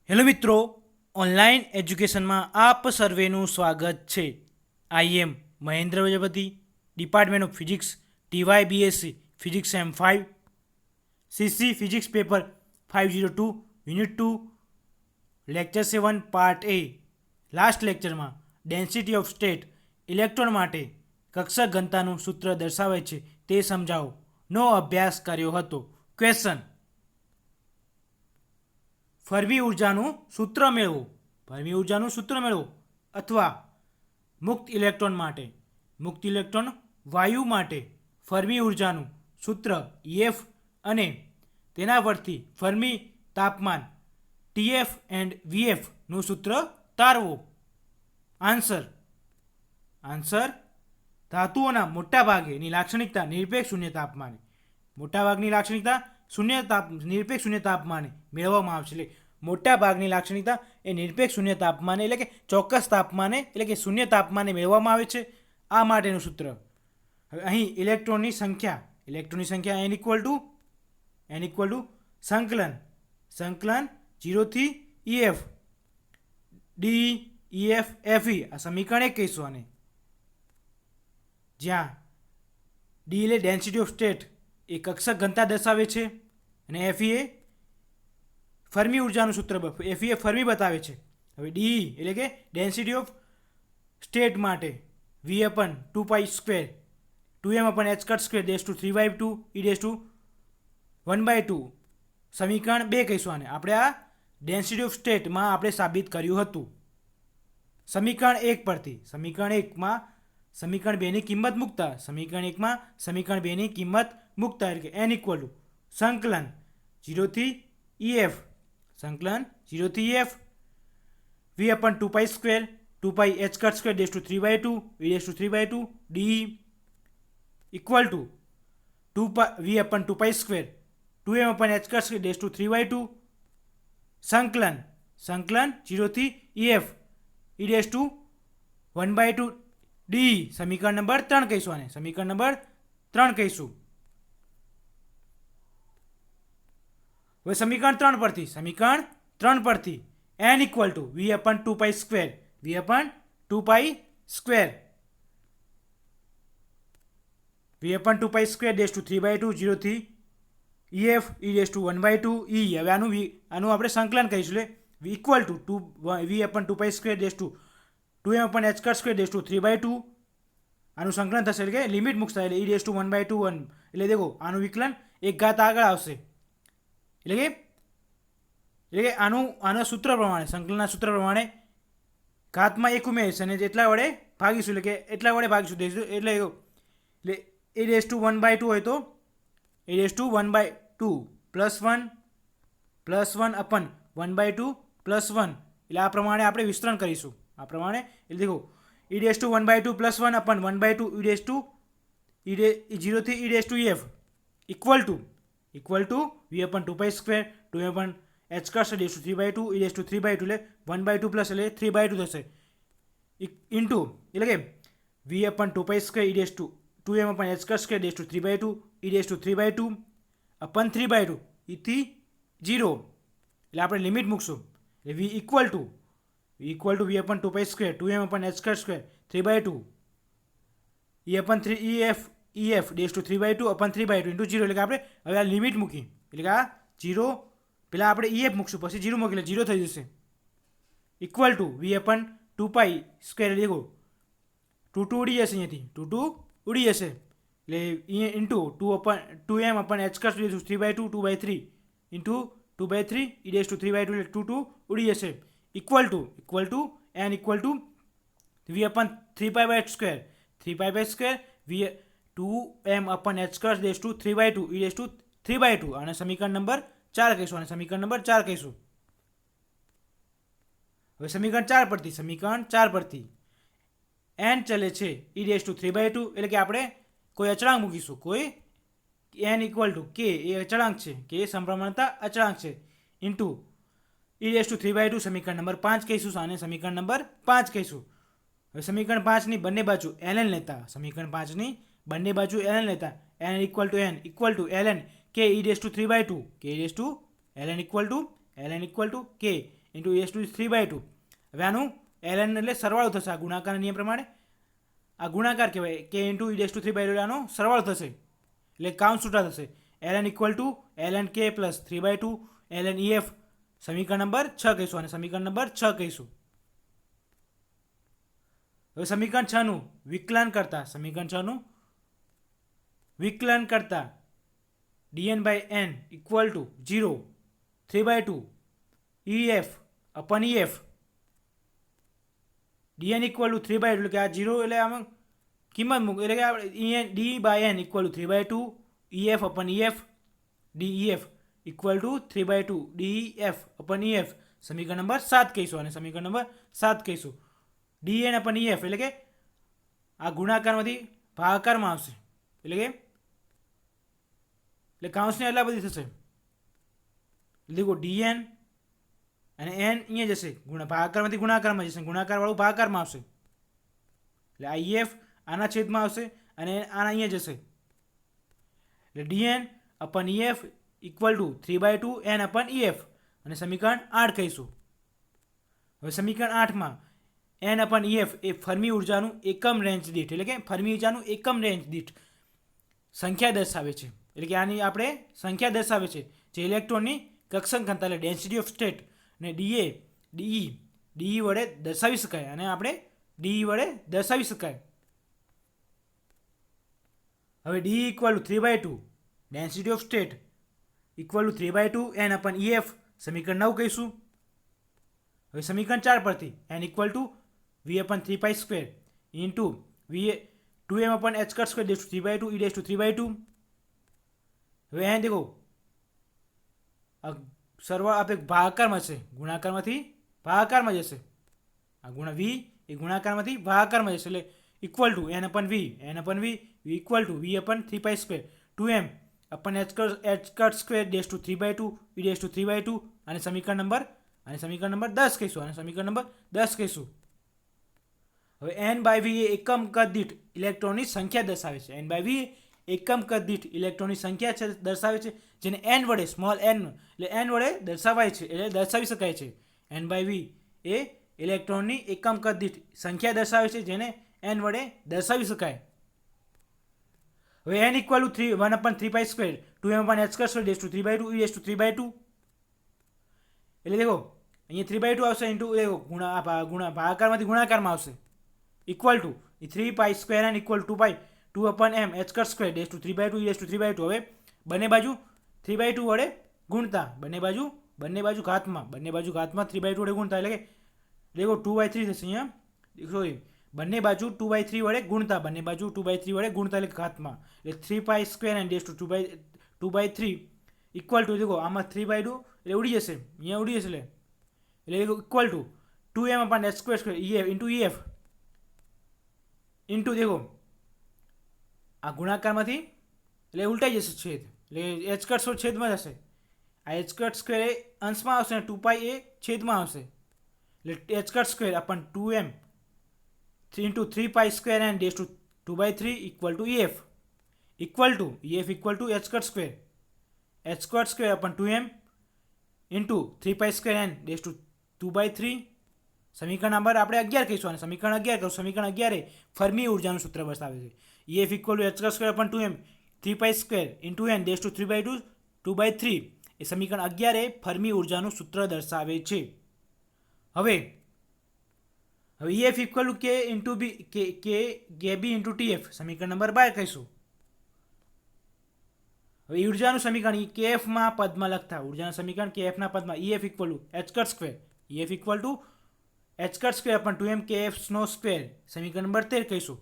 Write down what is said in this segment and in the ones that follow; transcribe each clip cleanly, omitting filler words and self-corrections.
Hello મિત્રો, online એજ્યુકેશનમાં આપ સર્વેનું સ્વાગત છે. I am Mahendra Prajapati, department of physics, TY BSc physics M5, CC physics paper 502, unit 2, lecture 7, part A. Last લેક્ચરમાં ડેન્સિટી ઓફ સ્ટેટ ઇલેક્ટ્રોન માટે કક્ષક ઘનતાનું સૂત્ર દર્શાવે છે તે સમજાવો નો અભ્યાસ કર્યો હતો. ક્વેશ્ચન: ફર્મી ઉર્જાનું સૂત્ર મેળવો. ફર્મી ઉર્જાનું સૂત્ર મેળવો અથવા મુક્ત ઇલેક્ટ્રોન માટે, મુક્ત ઇલેક્ટ્રોન વાયુ માટે ફર્મી ઉર્જાનું સૂત્ર EF અને તેના પરથી ફર્મી તાપમાન TF એન્ડ VF નું સૂત્ર તારવો. આન્સર: ધાતુઓના મોટાભાગેની લાક્ષણિકતા નિરપેક્ષ શૂન્ય તાપમાને, મોટાભાગની લાક્ષણિકતા નિરપેક્ષ શૂન્ય તાપમાને મેળવવામાં આવશે. એટલે મોટાભાગની લાક્ષણિકતા એ નિરપેક્ષ શૂન્ય તાપમાને એટલે કે ચોક્કસ તાપમાને એટલે કે શૂન્ય તાપમાને મેળવવામાં આવે છે. આ માટેનું સૂત્ર. હવે અહીં ઇલેક્ટ્રોનની સંખ્યા n ઇક્વલ ટુ સંકલન 0 થી EF D EF FE આ સમીકરણ 1 કહીશું. આને જ્યાં D એટલે ડેન્સિટી ઓફ સ્ટેટ એ કક્ષક ઘનતા દર્શાવે છે અને FE એ ફર્મી ઉર્જાનું સૂત્ર FE એ ફર્મી બતાવે છે. હવે DE એટલે કે ડેન્સિટી ઓફ સ્ટેટ માટે V/2π² 2m/h² (3/2 e⁻²) સમીકરણ 2 કહીશું. આને આપણે આ ડેન્સિટી ઓફ સ્ટેટમાં આપણે સાબિત કર્યું હતું. સમીકરણ 1 પરથી સમીકરણ 1માં સમીકરણ 2ની કિંમત મૂકતા એટલે કે n ઇક્વલ ટુ સંકલન 0 થી EF V/2π² 2πh² (3/2 e⁻² DE equal to V/2π² 2m/h² (3/2) સંકલન 0 થી EF e⁻² DE સમીકરણ નંબર 3 કહીશું. આને સમીકરણ નંબર 3 કહીશું. હવે સમીકરણ 3 પરથી n ઇક્વલ ટુ V/2π² (3/2) 0 થી EF e⁻². હવે આનું આપણે સંકલન કહીશું. એટલે ઇક્વલ ટુ V/2π² 2m/h² (3/2) આનું સંકલન થશે એટલે કે લિમિટ મૂકશે એટલે e⁻². એટલે દેખો આનું વિકલન એક ઘાત આગળ આવશે. એટલે કે આના સૂત્ર પ્રમાણે, સંકલનના સૂત્ર પ્રમાણે ઘાતમાં 1 ઉમેરીશ અને એટલા વડે ભાગીશું. એટલે e⁻² હોય તો e⁻² +1 +1 એટલે આ પ્રમાણે આપણે વિસ્તરણ કરીશું. આ પ્રમાણે એટલે દેખો e⁻² +1 0 થી e⁻EF equal to V/2π² 2m/h² (3/2 e⁻³ એટલે 1/2 પ્લસ એટલે 3/2 થશે ઇન્ટુ એટલે કે V/2π² 2m/h² (3/2 e⁻³ 3/2 થી 0 એટલે આપણે લિમિટ મૂકશું. એટલે V equal to V/2π² 2m/h² 3/2 EF (3/2 3/2 0 એટલે કે આપણે હવે આ લિમિટ મૂકી એટલે કે આ 0 પહેલાં આપણે EF મૂકશું પછી 0 મૂકી એટલે 0 થઈ જશે. ઇક્વલ ટુ V/2π² દેખો 2 ઉડી જશે. અહીંયાથી 2 ઉડી જશે એટલે ઇન્ટુ 2m/h² 3/2 2/3 ઇન્ટુ 2/3 e⁻³ એટલે 2 ઉડી જશે. Equal to n equal two V/3π² 3π² 2m/h² 3/2 e⁻³ અને સમીકરણ નંબર 4 કહીશું. હવે સમીકરણ 4 પરથી n ચલે છે e⁻³ એટલે કે આપણે કોઈ અચળાંક મૂકીશું. કોઈ n ઇક્વલ ટુ k એ અચળાંક છે, કે સમપ્રમાણતા અચળાંક છે ઇન્ટુ e⁻³ સમીકરણ નંબર 5 કહીશું. આને સમીકરણ નંબર 5 કહીશું. હવે સમીકરણ 5ની બંને બાજુ ln લેતા n equal two ln k e⁻², ln equal to k into e^3/2. હવે આનું ln એટલે સરવાળો થશે. આ ગુણાકારના નિયમ પ્રમાણે આ ગુણાકાર કહેવાય કે ઇન્ટુ e^3/2 આનો સરવાળો થશે એટલે કાઉન્ટ છૂટા થશે. ln equal to ln k plus 3/2 ln ef સમીકરણ નંબર 6 કહીશું અને સમીકરણ નંબર 6 કહીશું. હવે સમીકરણ 6 નું વિકલન કરતા dn/n equal to 0 3/2 ef અપન ef dn equal to 3/2 એટલે કે આ 0 એટલે આમાં કિંમત મૂક એટલે કે આપણે d/n equal to 3/2 ef અપન ef def equal to 3/2 def અપન ef સમીકરણ નંબર 7 કહીશું અને સમીકરણ નંબર 7 કહીશું. dn અપન ef એટલે કે આ ગુણાકારમાંથી ભાગાકારમાં આવશે એટલે કાઉન્સની એટલા બધી થશે. દેખો dn અને n અહીંયા જશે ભાગાકારમાંથી ગુણાકારમાં જશે, ગુણાકારવાળું ભાગાકારમાં આવશે એટલે આ ef આના છેદમાં આવશે અને આના અહીંયા જશે એટલે dn અપન ef equal to 3/2 n upon ef અને સમીકરણ 8 કહીશું. હવે સમીકરણ 8માં n અપન ef એ ફર્મી ઉર્જાનું એકમ રેન્જ દીઠ એટલે કે ફર્મી ઉર્જાનું એકમ રેન્જ દીઠ સંખ્યા દર્શાવે છે. એટલે કે આની આપણે સંખ્યા દર્શાવે છે જે ઇલેક્ટ્રોનની કક્ષક ઘનતા એટલે ડેન્સિટી ઓફ સ્ટેટ ને ડીઈ વડે દર્શાવી શકાય અને આપણે ડીઈ વડે દર્શાવી શકાય. હવે D equal to 3/2 density of state equal to 3/2 n upon ef સમીકરણ 9 કહીશું. હવે સમીકરણ 4 પરથી n equal to v upon 3π² into v 2m upon h² dash 3/2 e dash 3/2. હવે અહીં દેખો સરવાળો આપણે ભાગાકારમાં છે, ગુણાકારમાંથી ભાગાકારમાં જશે. આ ગુણા v એ ગુણાકારમાંથી ભાગાકારમાં જશે એટલે equal to n અપન v equal to v upon 3π² 2m upon h² dash 3/2 e dash 3/2 અને સમીકરણ નંબર 10 કહીશું અને સમીકરણ નંબર 10 કહીશું. હવે n/v એ એકમ કદ દીઠ ઇલેક્ટ્રોનની સંખ્યા દર્શાવે છે. n/v એકમ કદ દીઠ ઇલેક્ટ્રોનની સંખ્યા દર્શાવે છે જેને n વડે સ્મોલ n એટલે n વડે દર્શાવાય છે એટલે દર્શાવી શકાય છે. n/v એ ઇલેક્ટ્રોનની એકમ કદ દીઠ સંખ્યા દર્શાવે છે જેને n વડે દર્શાવી શકાય. હવે n equal two 1 અપન 3π² 2m upon h² dash 3/2 e dash 3/2 એટલે દેખો અહીંયા 3/2 આવશે ઇન્ટુ દેખો ભાગાકારમાંથી ગુણાકારમાં આવશે equal to 3π² n equal to 2 upon m h² dash 3/2 e dash 3/2. હવે બંને બાજુ 3/2 વડે ગુણતા બંને બાજુ ઘાતમાં 3/2 વડે ગુણતા એટલે કે દેખો 2/3 થશે અહીંયા સોરી બંને બાજુ 2/3 વડે ગુણતા એટલે ઘાતમાં એટલે 3π² n ડેશ 2/3 ઇક્વલ ટુ દેખો આમાં 3/2 એટલે ઉડી જશે અહીંયા ઉડી જશે એટલે equal to 2m upon h² into ef into દેખો આ ગુણાકારમાંથી એટલે ઉલટાઈ જશે છેદ એટલે h² છેદમાં જશે. આ h² એ અંશમાં આવશે અને 2π એ છેદમાં આવશે એટલે h² upon 2m into 3π² n dash 2/3 equal to ef equal to h² upon 2m into 3π² n dash 2/3 સમીકરણ નંબર આપણે 11 કહીશું અને સમીકરણ 11 એ ફર્મી ઉર્જાનું સૂત્ર દર્શાવે છે. ef equal to h² upon 2m 3π² into n dash 3/2 એ સમીકરણ 11 એ ફર્મી ઉર્જાનું સૂત્ર દર્શાવે છે. હવે ef equal two k into b kb into tf સમીકરણ નંબર 12 કહીશું. હવે ઉર્જાનું સમીકરણ kfમાં પદમાં લખતા ઉર્જાનું સમીકરણ kfના પદમાં ef equal to h² upon 2m kf² સમીકરણ નંબર 13 કહીશું.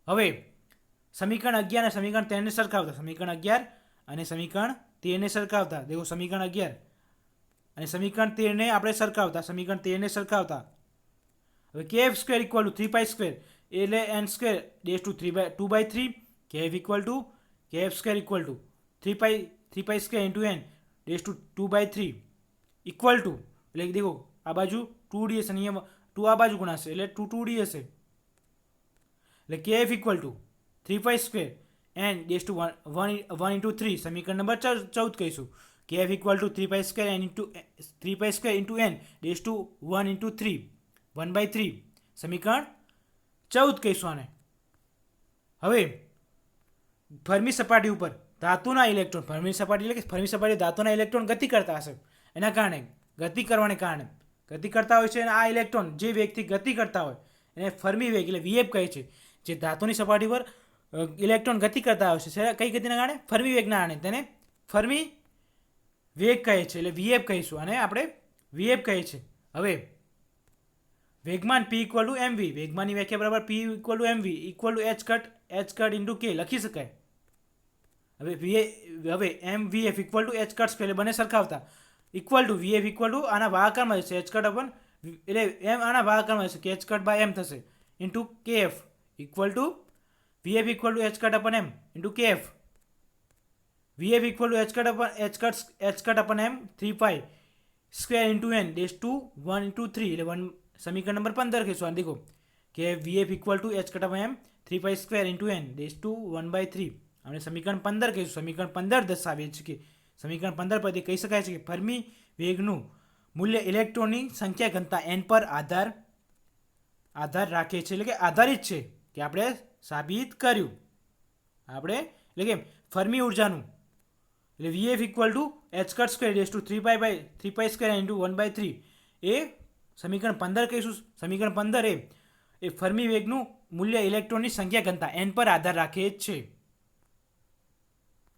હવે સમીકરણ 11 અને સમીકરણ 13 ને સરખાવતા સમીકરણ 11 અને સમીકરણ 13 ને સરખાવતા દેખો સમીકરણ 11 અને સમીકરણ 13 ને આપણે સરખાવતા હવે kf² ઇક્વલ ટુ 3π² એટલે n² dash 2/3 kf equal to kf² equal to 3π² into n dash 2/3 equal to એટલે દેખો આ બાજુ 2d હશે અહીંયા 2 આ બાજુ ગુણાશે એટલે 2d હશે એટલે kf equal to 3π² n dash 1 into 3 સમીકરણ નંબર 14 કહીશું. kf equal to 3π² n into 3π² into n dash two 1 into 3 1/3 સમીકરણ 14 કહીશું આને. હવે ફર્મી સપાટી ઉપર ધાતુના ઇલેક્ટ્રોન, ફર્મી સપાટી એટલે કે ફર્મી સપાટી ધાતુના ઇલેક્ટ્રોન ગતિ કરતા હશે, એના કારણે ગતિ કરવાને કારણે ગતિ કરતા હોય છે અને આ ઇલેક્ટ્રોન જે વેગથી ગતિ કરતા હોય એને ફર્મી વેગ એટલે વીએફ કહે છે. જે ધાતુની સપાટી પર ઇલેક્ટ્રોન ગતિ કરતા હોય છે કઈ ગતિના કારણે? ફર્મી વેગના કારણે તેને ફર્મી વેગ કહે છે એટલે વીએફ કહીશું અને આપણે વીએફ કહે છે. હવે વેગમાન p ઇક્વલ ટુ mv, વેગમાનની વ્યાખ્યા બરાબર p equal to mv equal to h cut into k લખી શકાય. હવે M VF equal to h cut square બંને સરખાવતા equal to VF equal to આના ભાગાકારમાં જશે h કટ અપન એટલે એમ આના ભાગાકારમાં જશે કે h કટ બાય એમ થશે into kf equal to VF equal to h cut upon M into kf. VF equal to h cut upon M 3π² into n dash two 1 into 3 એટલે 1 સમીકરણ number 15 કહીશું. આ દેખો કે VF equal to h cut upon M 3π² into n dash two 1/3 આપણે સમીકરણ 15 કહીશું. સમીકરણ 15 દર્શાવીએ છીએ કે સમીકરણ 15 પરથી કહી શકાય છે કે ફર્મી વેગનું મૂલ્ય ઇલેક્ટ્રોનની સંખ્યા ઘનતા n પર આધાર રાખે છે એટલે કે આધારિત છે કે આપણે સાબિત કર્યું. આપણે એટલે કે ફર્મી ઉર્જાનું એટલે VF equal to h cut square dash two 3π² into 1/3 એ સમીકરણ 15 કહીશું. સમીકરણ 15 એ ફર્મી વેગનું મૂલ્ય ઇલેક્ટ્રોનની સંખ્યા ઘનતા n પર આધાર રાખે છે.